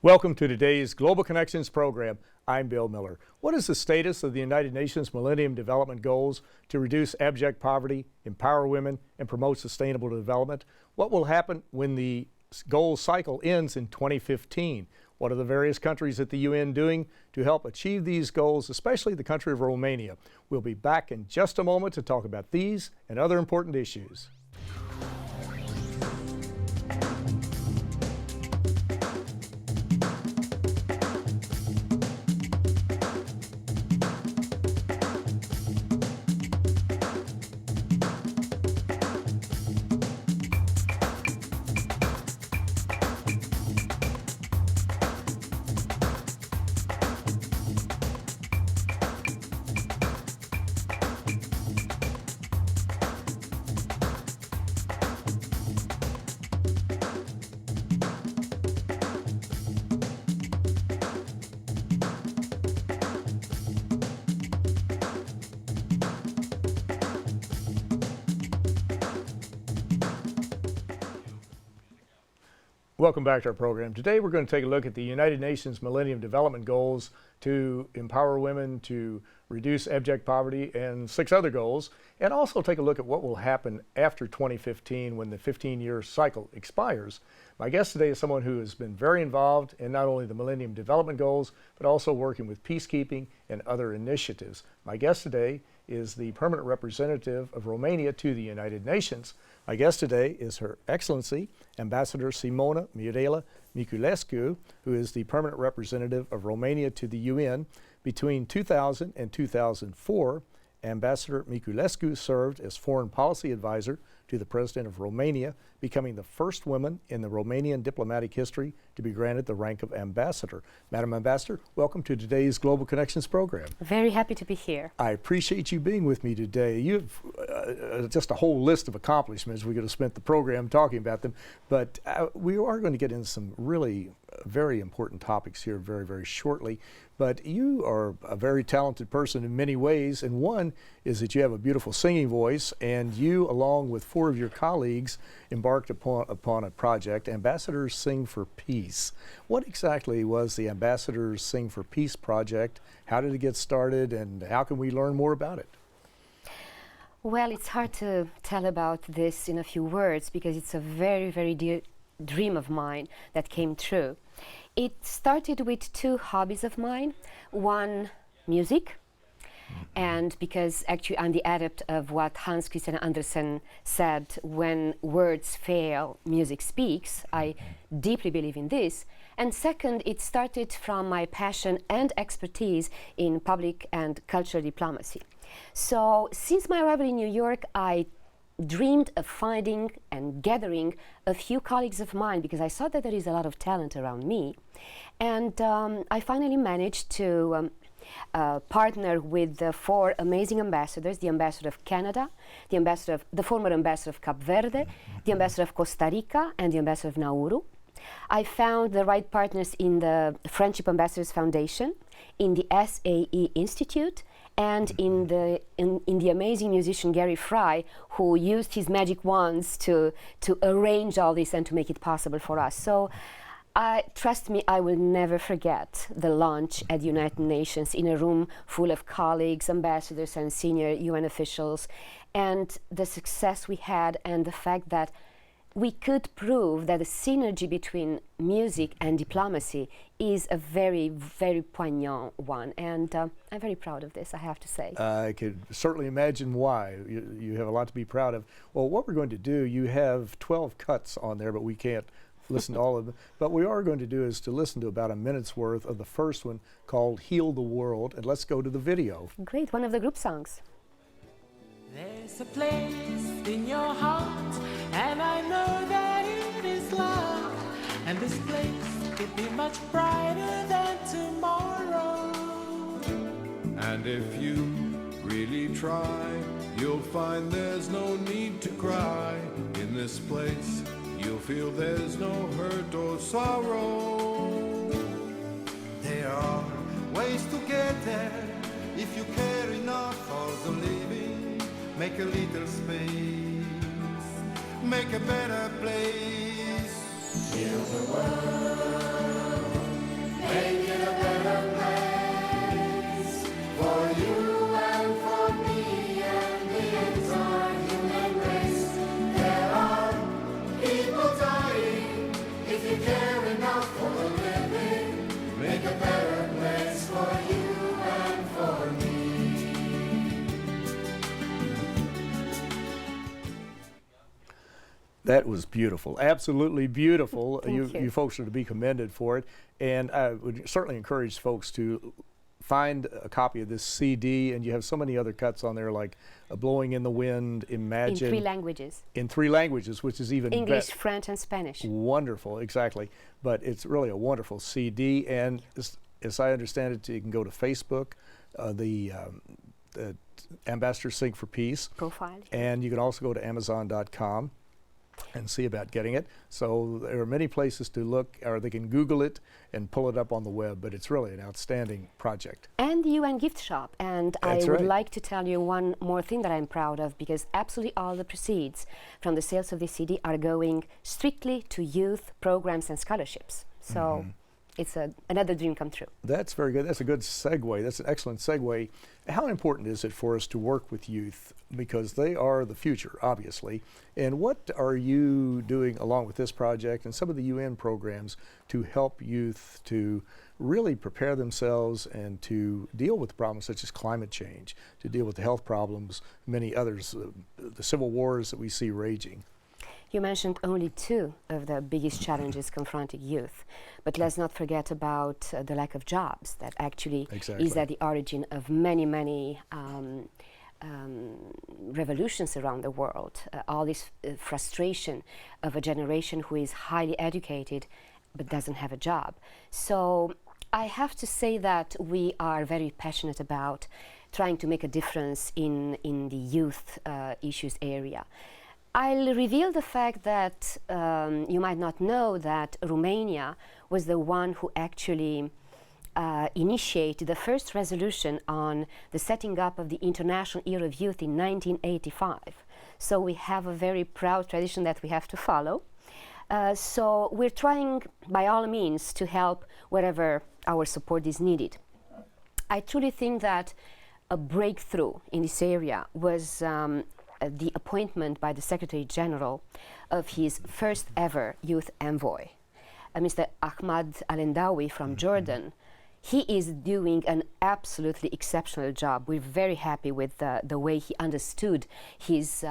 Welcome to today's Global Connections program. I'm Bill Miller. What is the status of the United Nations Millennium Development Goals to reduce abject poverty, empower women, and promote sustainable development? What will happen when the goal cycle ends in 2015? What are the various countries at the UN doing to help achieve these goals, especially the country of Romania? We'll be back in just a moment to talk about these and other important issues. Welcome back to our program. Today we're going to take a look at the United Nations Millennium Development Goals to empower women, to reduce abject poverty, and 6 other goals, and also take a look at what will happen after 2015 when the 15-year cycle expires. My guest today is someone who has been very involved in not only the Millennium Development Goals, but also working with peacekeeping and other initiatives. My guest today is the permanent representative of Romania to the United Nations. My guest today is Her Excellency Ambassador Simona Miculescu, who is the permanent representative of Romania to the UN. Between 2000 and 2004, Ambassador Miculescu served as foreign policy advisor to the President of Romania, becoming the first woman in the Romanian diplomatic history to be granted the rank of ambassador. Madam Ambassador, welcome to today's Global Connections program. Very happy to be here. I appreciate you being with me today. You have just a whole list of accomplishments. We could have spent the program talking about them, but we are going to get into some really very important topics here very, very shortly. But you are a very talented person in many ways, and one is that you have a beautiful singing voice, and you, along with 4 of your colleagues, embarked upon a project, Ambassadors Sing for Peace. What exactly was the Ambassadors Sing for Peace project? How did it get started, and how can we learn more about it? Well, it's hard to tell about this in a few words because it's a very, very dear dream of mine that came true. It started with 2 hobbies of mine. One, music, and because actually I'm the adept of what Hans Christian Andersen said, when words fail, music speaks. I deeply believe in this. And second, it started from my passion and expertise in public and cultural diplomacy. So since my arrival in New York, I dreamed of finding and gathering a few colleagues of mine because I saw that there is a lot of talent around me. And I finally managed to partner with the 4 amazing ambassadors, the ambassador of Canada, the former ambassador of Cape Verde, the ambassador of Costa Rica, and the ambassador of Nauru. I found the right partners in the Friendship Ambassadors Foundation, in the SAE Institute, and in the amazing musician Gary Fry, who used his magic wands to arrange all this and to make it possible for us. So trust me, I will never forget the launch at the United Nations in a room full of colleagues, ambassadors, and senior UN officials, and the success we had, and the fact that we could prove that the synergy between music and diplomacy is a very, very poignant one. And I'm very proud of this, I have to say. I could certainly imagine why. You have a lot to be proud of. Well, what we're going to do, you have 12 cuts on there, but we can't listen to all of them. But what we are going to do is to listen to about a minute's worth of the first one called Heal the World. And let's go to the video. Great, one of the group songs. There's a place in your heart, and I know that it is love. And this place could be much brighter than tomorrow. And if you really try, you'll find there's no need to cry. In this place, you'll feel there's no hurt or sorrow. There are ways to get there if you care enough for the living. Make a little space, make a better place. Heal the world, Make it a better place for you and for me and the entire human race. There are people dying. If you care enough for the living, make a better place for you and for me. That was beautiful, absolutely beautiful. Thank you. You folks are to be commended for it. And I would certainly encourage folks to find a copy of this CD, and you have so many other cuts on there like Blowing in the Wind, Imagine. In 3 languages. In 3 languages, which is even English, French, and Spanish. Wonderful, exactly. But it's really a wonderful CD, and as I understand it, you can go to Facebook, the Ambassador Sing for Peace. Profile. And you can also go to Amazon.com and see about getting it. So there are many places to look, or they can Google it and pull it up on the web, but it's really an outstanding project. And the UN gift shop. And That's I would right. like to tell you one more thing that I'm proud of, because absolutely all the proceeds from the sales of this CD are going strictly to youth programs and scholarships. So it's another dream come true. That's very good. That's a good segue. That's an excellent segue. How important is it for us to work with youth? Because they are the future, obviously. And what are you doing along with this project and some of the UN programs to help youth to really prepare themselves and to deal with problems such as climate change, to deal with the health problems, many others, the civil wars that we see raging? You mentioned only 2 of the biggest challenges confronting youth, but let's not forget about the lack of jobs that actually is at the origin of many, many revolutions around the world. All this frustration of a generation who is highly educated but doesn't have a job. So I have to say that we are very passionate about trying to make a difference in the youth issues area. I'll reveal the fact that you might not know that Romania was the one who actually initiated the first resolution on the setting up of the International Year of Youth in 1985. So we have a very proud tradition that we have to follow. So we're trying by all means to help wherever our support is needed. I truly think that a breakthrough in this area was the appointment by the Secretary General of his first ever youth envoy, Mr. Ahmad Al-Endawi from Jordan. He is doing an absolutely exceptional job. We're very happy with the way he understood his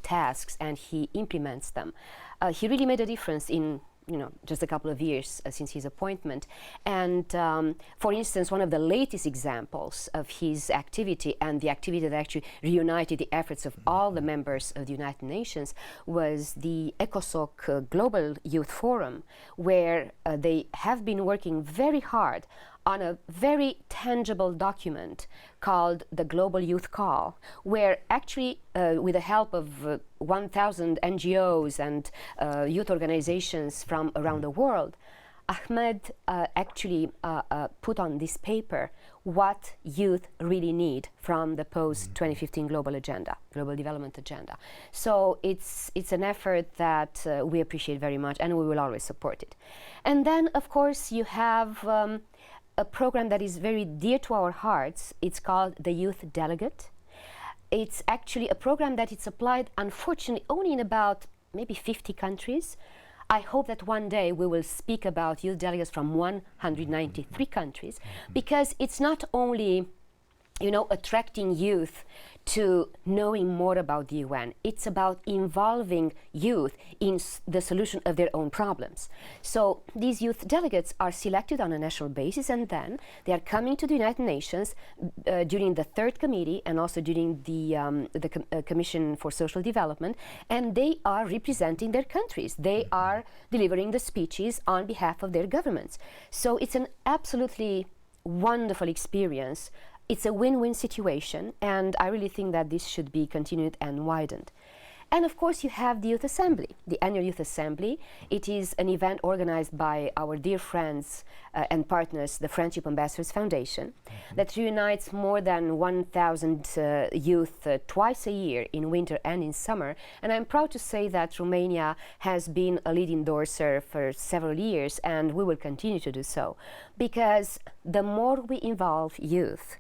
tasks and he implements them. He really made a difference in just a couple of years since his appointment. And for instance, one of the latest examples of his activity and the activity that actually reunited the efforts of all the members of the United Nations was the ECOSOC Global Youth Forum, where they have been working very hard on a very tangible document called the Global Youth Call, where actually with the help of 1,000 NGOs and youth organizations from around the world, Ahmed actually put on this paper what youth really need from the post-2015 global agenda, global development agenda. So it's an effort that we appreciate very much, and we will always support it. And then, of course, you have a program that is very dear to our hearts. It's called the Youth Delegate. It's actually a program that is applied, unfortunately, only in about maybe 50 countries. I hope that one day we will speak about youth delegates from 193 countries, because it's not only attracting youth to knowing more about the UN. It's about involving youth in the solution of their own problems. So these youth delegates are selected on a national basis, and then they are coming to the United Nations during the 3rd committee and also during the Commission for Social Development, and they are representing their countries. They are delivering the speeches on behalf of their governments. So it's an absolutely wonderful experience. It's a win-win situation, and I really think that this should be continued and widened. And of course, you have the Youth Assembly, the annual Youth Assembly. It is an event organized by our dear friends and partners, the Friendship Ambassadors Foundation, that reunites more than 1,000 youth twice a year in winter and in summer. And I'm proud to say that Romania has been a lead endorser for several years, and we will continue to do so, because the more we involve youth,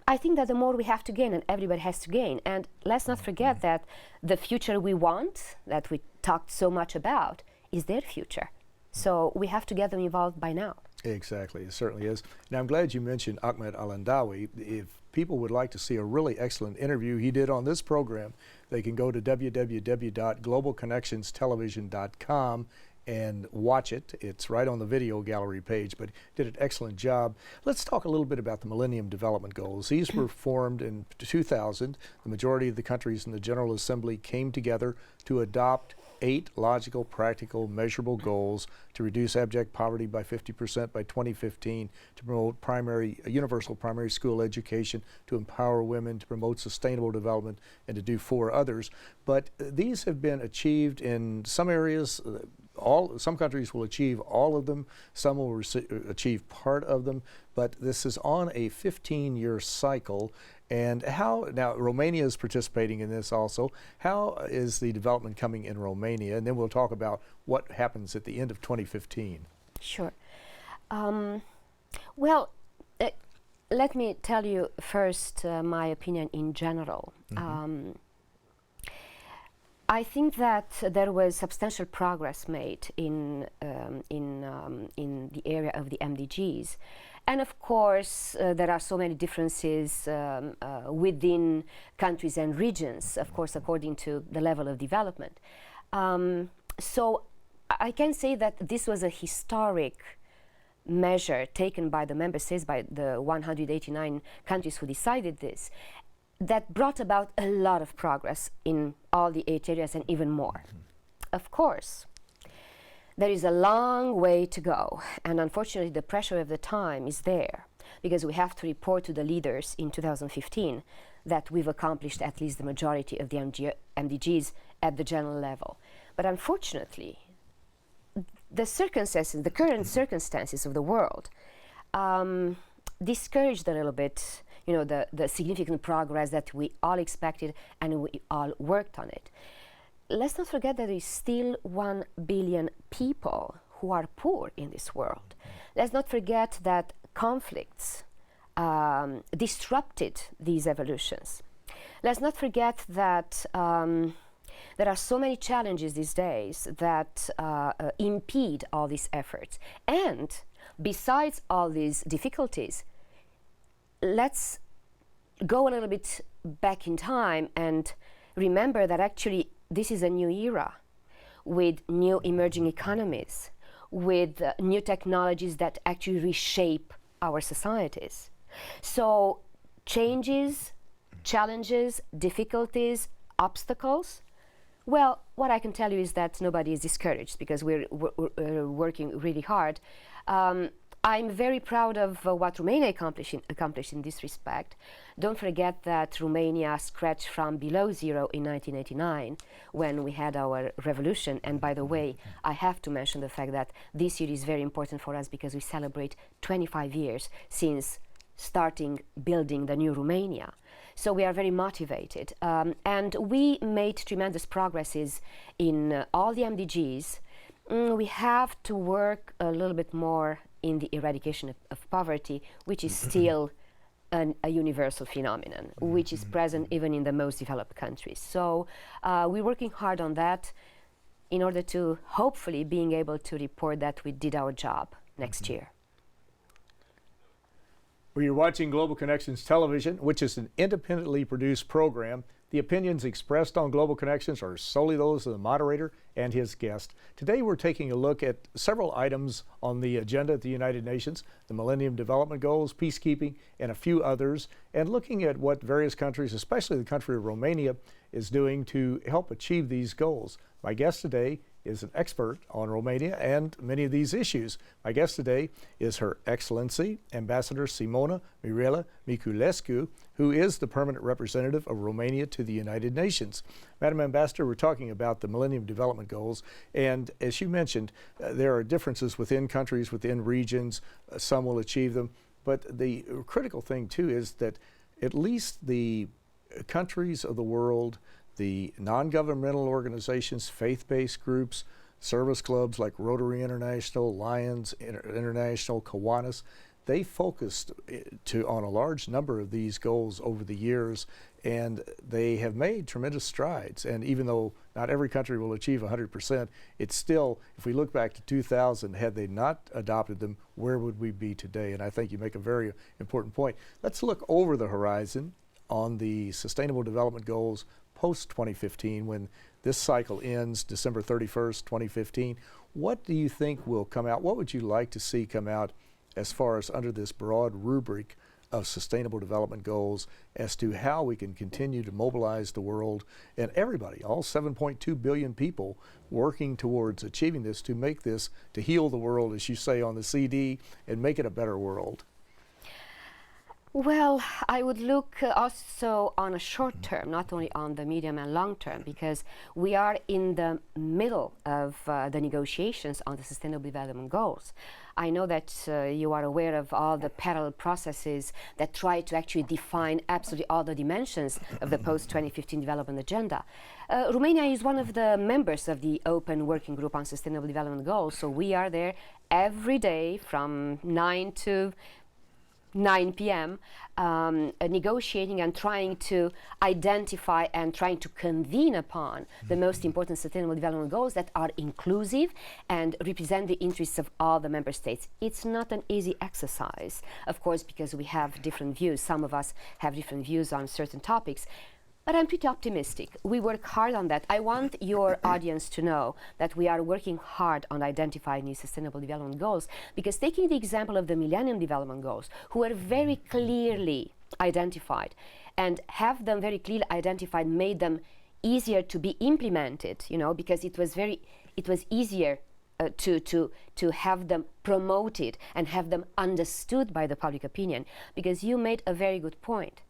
I think that the more we have to gain, and everybody has to gain. And let's not forget that the future we want, that we talked so much about, is their future. So we have to get them involved by now. Exactly, it certainly is. And I'm glad you mentioned Ahmed Al-Andawi. If people would like to see a really excellent interview he did on this program, they can go to www.globalconnectionstelevision.com and watch it. It's right on the video gallery page, but did an excellent job. Let's talk a little bit about the Millennium Development Goals. These were formed in 2000. The majority of the countries in the General Assembly came together to adopt 8 logical, practical, measurable goals to reduce abject poverty by 50% by 2015, to promote universal primary school education, to empower women, to promote sustainable development, and to do 4 others. But these have been achieved in some areas. Some countries will achieve all of them, some will achieve part of them, but this is on a 15-year cycle. And now Romania is participating in this also. How is the development coming in Romania? And then we'll talk about what happens at the end of 2015. Sure. Let me tell you first my opinion in general. I think that there was substantial progress made in the area of the MDGs. And of course, there are so many differences within countries and regions, of course, according to the level of development. So I can say that this was a historic measure taken by the member states, by the 189 countries who decided this, that brought about a lot of progress in all the 8 areas and even more. Of course, there is a long way to go, and unfortunately the pressure of the time is there, because we have to report to the leaders in 2015 that we've accomplished at least the majority of the MDGs at the general level. But unfortunately, the current circumstances of the world discouraged a little bit, the significant progress that we all expected, and we all worked on it. Let's not forget that there is still 1 billion people who are poor in this world. Let's not forget that conflicts disrupted these evolutions. Let's not forget that there are so many challenges these days that impede all these efforts. And besides all these difficulties, let's go a little bit back in time and remember that actually this is a new era with new emerging economies, with new technologies that actually reshape our societies. So changes, challenges, difficulties, obstacles, well, what I can tell you is that nobody is discouraged, because we're working really hard. I'm very proud of what Romania accomplished in this respect. Don't forget that Romania scratched from below zero in 1989 when we had our revolution. And by the way, I have to mention the fact that this year is very important for us because we celebrate 25 years since starting building the new Romania. So we are very motivated. And we made tremendous progresses in all the MDGs. We have to work a little bit more in the eradication of poverty, which is still a universal phenomenon, which is present even in the most developed countries. So we're working hard on that in order to hopefully being able to report that we did our job next year. Well, you're watching Global Connections Television, which is an independently produced program. The opinions expressed on Global Connections are solely those of the moderator and his guest. Today we're taking a look at several items on the agenda at the United Nations, the Millennium Development Goals, peacekeeping, and a few others, and looking at what various countries, especially the country of Romania, is doing to help achieve these goals. My guest today is an expert on Romania and many of these issues. My guest today is Her Excellency Ambassador Simona Miculescu, who is the permanent representative of Romania to the United Nations. Madam Ambassador, we're talking about the Millennium Development Goals, and as you mentioned, there are differences within countries, within regions. Some will achieve them, but the critical thing too is that at least the countries of the world, the non-governmental organizations, faith-based groups, service clubs like Rotary International, Lions International, Kiwanis, they focused on a large number of these goals over the years, and they have made tremendous strides. And even though not every country will achieve 100%, it's still, if we look back to 2000, had they not adopted them, where would we be today? And I think you make a very important point. Let's look over the horizon on the Sustainable Development Goals post-2015, when this cycle ends December 31st, 2015. What do you think will come out? What would you like to see come out as far as under this broad rubric of Sustainable Development Goals as to how we can continue to mobilize the world and everybody, all 7.2 billion people, working towards achieving this, to make this, to heal the world, as you say on the CD, and make it a better world? Well, I would look also on a short term, not only on the medium and long term, because we are in the middle of the negotiations on the Sustainable Development Goals. I know that you are aware of all the parallel processes that try to actually define absolutely all the dimensions of the post-2015 development agenda. Romania is one of the members of the Open Working Group on Sustainable Development Goals, so we are there every day from 9 to 9 p.m. Negotiating and trying to identify and trying to convene upon the most important Sustainable Development Goals that are inclusive and represent the interests of all the member states. It's not an easy exercise, of course, because we have different views. Some of us have different views on certain topics. But I'm pretty optimistic. We work hard on that. I want your audience to know that we are working hard on identifying these Sustainable Development Goals, because taking the example of the Millennium Development Goals, who are very clearly identified, and have them very clearly identified made them easier to be implemented, you know, because it was easier to have them promoted and have them understood by the public opinion, because you made a very good point.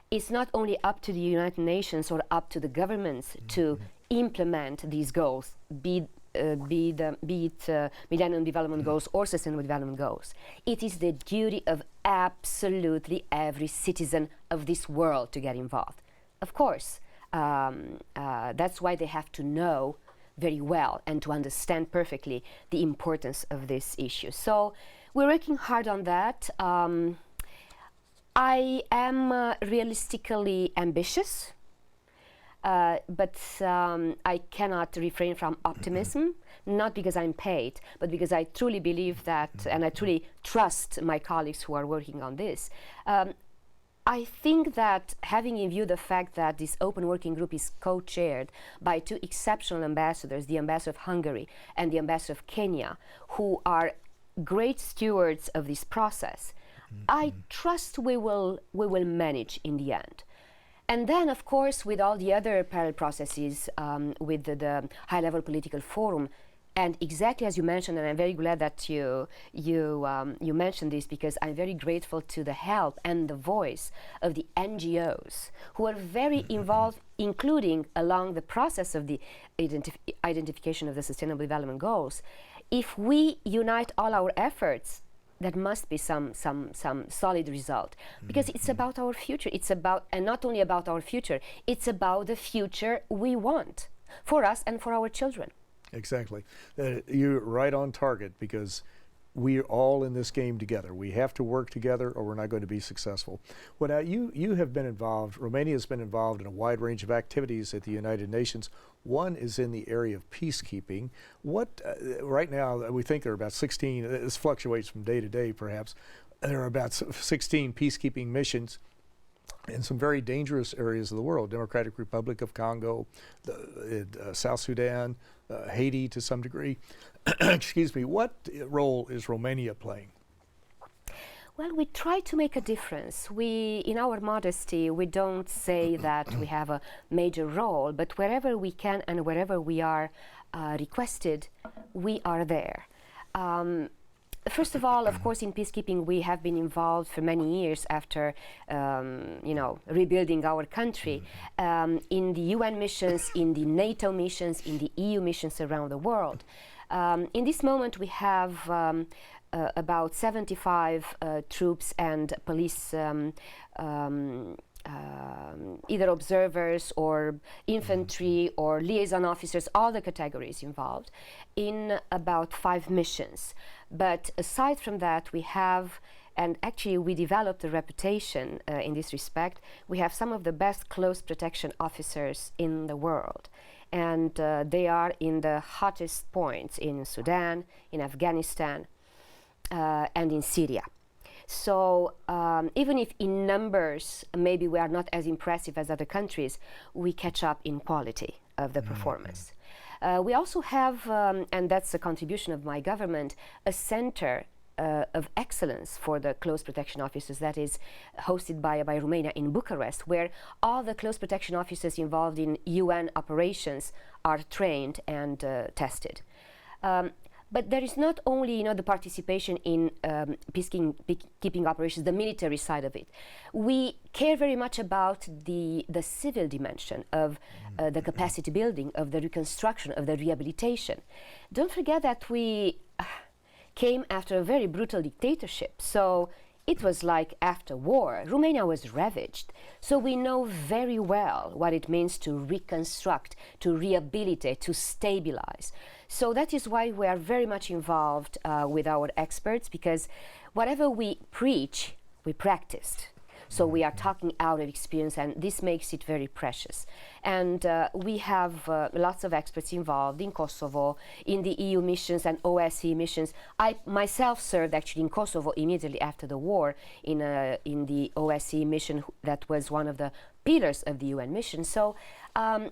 It's not only up to the United Nations or up to the governments to implement these goals, be it Millennium Development Goals or Sustainable Development Goals. It is the duty of absolutely every citizen of this world to get involved. Of course, that's why they have to know very well and to understand perfectly the importance of this issue. So we're working hard on that. I am realistically ambitious, but I cannot refrain from optimism, not because I'm paid, but because I truly believe that, and I truly trust my colleagues who are working on this. I think that having in view the fact that this open working group is co-chaired by two exceptional ambassadors, the ambassador of Hungary and the ambassador of Kenya, who are great stewards of this process, I trust we will manage in the end. And then, of course, with all the other parallel processes, with the high-level political forum, and exactly as you mentioned, and I'm very glad that you mentioned this, because I'm very grateful to the help and the voice of the NGOs who are very involved, including along the process of the identification of the Sustainable Development Goals. If we unite all our efforts, there must be some solid result, because it's about our future. It's about, and not only about our future, it's about the future we want for us and for our children. Exactly. You're right on target, because we're all in this game together. We have to work together or we're not going to be successful. Well, now you have been involved, Romania has been involved in a wide range of activities at the United Nations. One is in the area of peacekeeping. What, right now, we think there are about 16, this fluctuates from day to day perhaps, there are about 16 peacekeeping missions in some very dangerous areas of the world: Democratic Republic of Congo, South Sudan, Haiti to some degree. Excuse me, what role is Romania playing? Well, we try to make a difference. We, in our modesty, we don't say that we have a major role, but wherever we can and wherever we are requested, we are there. First of all, of course, in peacekeeping, we have been involved for many years after, rebuilding our country, in the UN missions, in the NATO missions, in the EU missions around the world. In this moment, we have about 75 troops and police, either observers or infantry or liaison officers, all the categories involved, in about 5 missions. But aside from that, we have, and actually we developed a reputation in this respect, we have some of the best close protection officers in the world. And they are in the hottest points in Sudan, in Afghanistan, and in Syria. So even if in numbers maybe we are not as impressive as other countries, we catch up in quality of the performance. We also have, and that's a contribution of my government, a center of excellence for the close protection officers that is hosted by Romania in Bucharest, where all the close protection officers involved in UN operations are trained and tested. But there is not only, the participation in peacekeeping operations, the military side of it. We care very much about the civil dimension of the capacity building, of the reconstruction, of the rehabilitation. Don't forget that we came after a very brutal dictatorship. So it was like after war. Romania was ravaged. So we know very well what it means to reconstruct, to rehabilitate, to stabilize. So that is why we are very much involved with our experts, because whatever we preach, we practiced. So we are talking out of experience, and this makes it very precious. And we have lots of experts involved in Kosovo, in the EU missions and OSCE missions. I myself served actually in Kosovo immediately after the war in the OSCE mission that was one of the pillars of the UN mission. So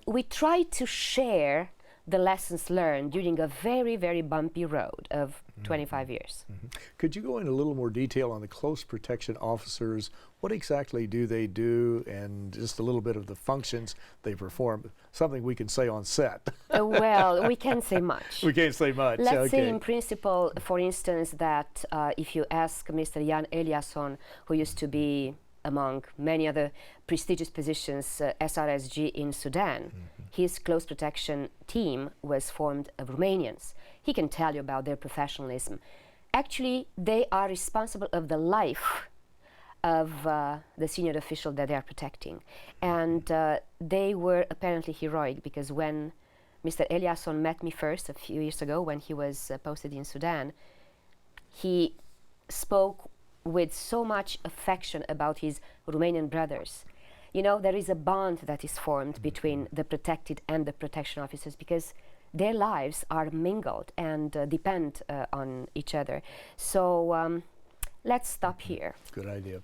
we try to share the lessons learned during a very, very bumpy road of 25 years. Could you go into a little more detail on the close protection officers? What exactly do they do, and just a little bit of the functions they perform? Something we can say on set. Well, we can't say much. We can't say much. Let's say in principle, for instance, that if you ask Mr. Jan Eliasson, who used to be among many other prestigious positions, SRSG in Sudan, his close protection team was formed of Romanians. He can tell you about their professionalism. Actually, they are responsible of the life of the senior official that they are protecting. And they were apparently heroic, because when Mr. Eliasson met me first a few years ago when he was posted in Sudan, he spoke with so much affection about his Romanian brothers. There is a bond that is formed between the protected and the protection officers, because their lives are mingled and depend on each other. So let's stop here. Good idea.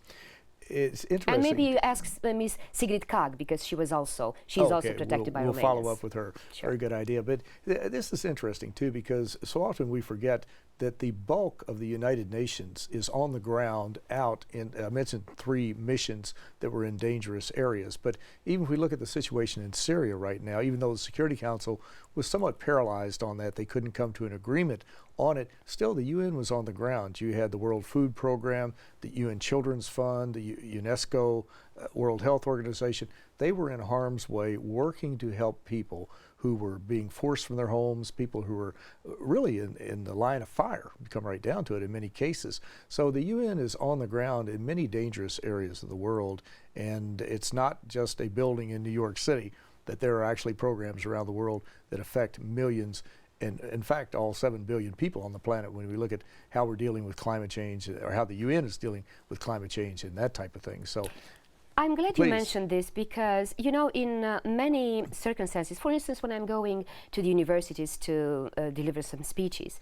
It's interesting. And maybe you ask Ms. Sigrid Kag, because she's also protected by Romanians. We'll follow up with her. Sure. Very good idea. But this is interesting too, because so often we forget that the bulk of the United Nations is on the ground out in, I mentioned 3 missions that were in dangerous areas. But even if we look at the situation in Syria right now, even though the Security Council was somewhat paralyzed on that, they couldn't come to an agreement on it, still the UN was on the ground. You had the World Food Program, the UN Children's Fund, the UNESCO, World Health Organization. They were in harm's way working to help people who were being forced from their homes, people who were really in the line of fire, come right down to it in many cases. So the UN is on the ground in many dangerous areas of the world, and it's not just a building in New York City, that there are actually programs around the world that affect millions, and in fact all 7 billion people on the planet, when we look at how we're dealing with climate change, or how the UN is dealing with climate change and that type of thing. So I'm glad please. You mentioned this, because in many circumstances, for instance, when I'm going to the universities to deliver some speeches,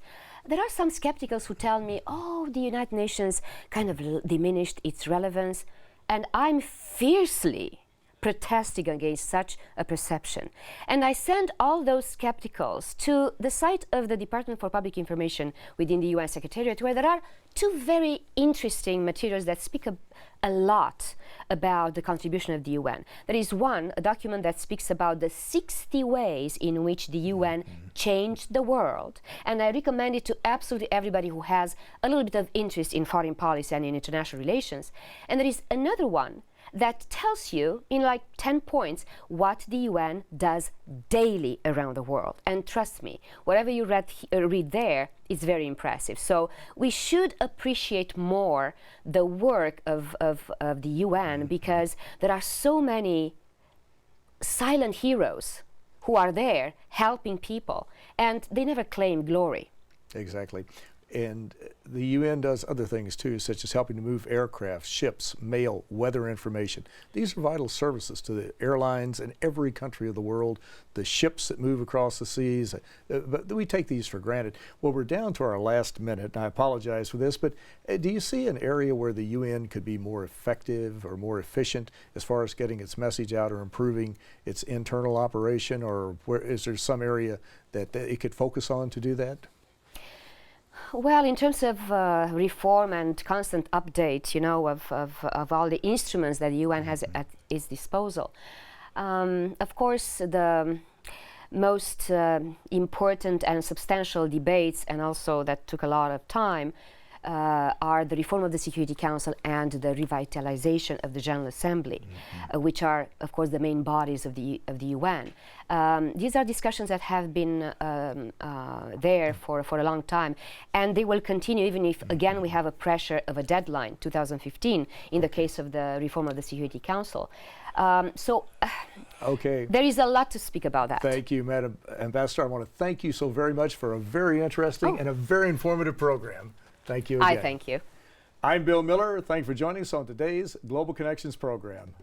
there are some skeptics who tell me, the United Nations kind of diminished its relevance, and I'm fiercely protesting against such a perception. And I sent all those skepticals to the site of the Department for Public Information within the UN Secretariat, where there are two very interesting materials that speak a lot about the contribution of the UN. There is one, a document that speaks about the 60 ways in which the UN changed the world. And I recommend it to absolutely everybody who has a little bit of interest in foreign policy and in international relations. And there is another one that tells you in like 10 points what the UN does daily around the world. And trust me, whatever you read there is very impressive. So we should appreciate more the work of the UN, because there are so many silent heroes who are there helping people, and they never claim glory. Exactly. And the UN does other things too, such as helping to move aircraft, ships, mail, weather information. These are vital services to the airlines in every country of the world, the ships that move across the seas. But we take these for granted. Well, we're down to our last minute, and I apologize for this, but do you see an area where the UN could be more effective or more efficient as far as getting its message out or improving its internal operation, or where is there some area that it could focus on to do that? Well, in terms of reform and constant update, you know, of all the instruments that the UN has at its disposal, of course, the most important and substantial debates, and also that took a lot of time, are the reform of the Security Council and the revitalization of the General Assembly, which are, of course, the main bodies of the UN. These are discussions that have been there for a long time, and they will continue even if, again, we have a pressure of a deadline, 2015, in the case of the reform of the Security Council. Okay. There is a lot to speak about that. Thank you, Madam Ambassador. I want to thank you so very much for a very interesting and a very informative program. Thank you again. I thank you. I'm Bill Miller. Thanks for joining us on today's Global Connections program.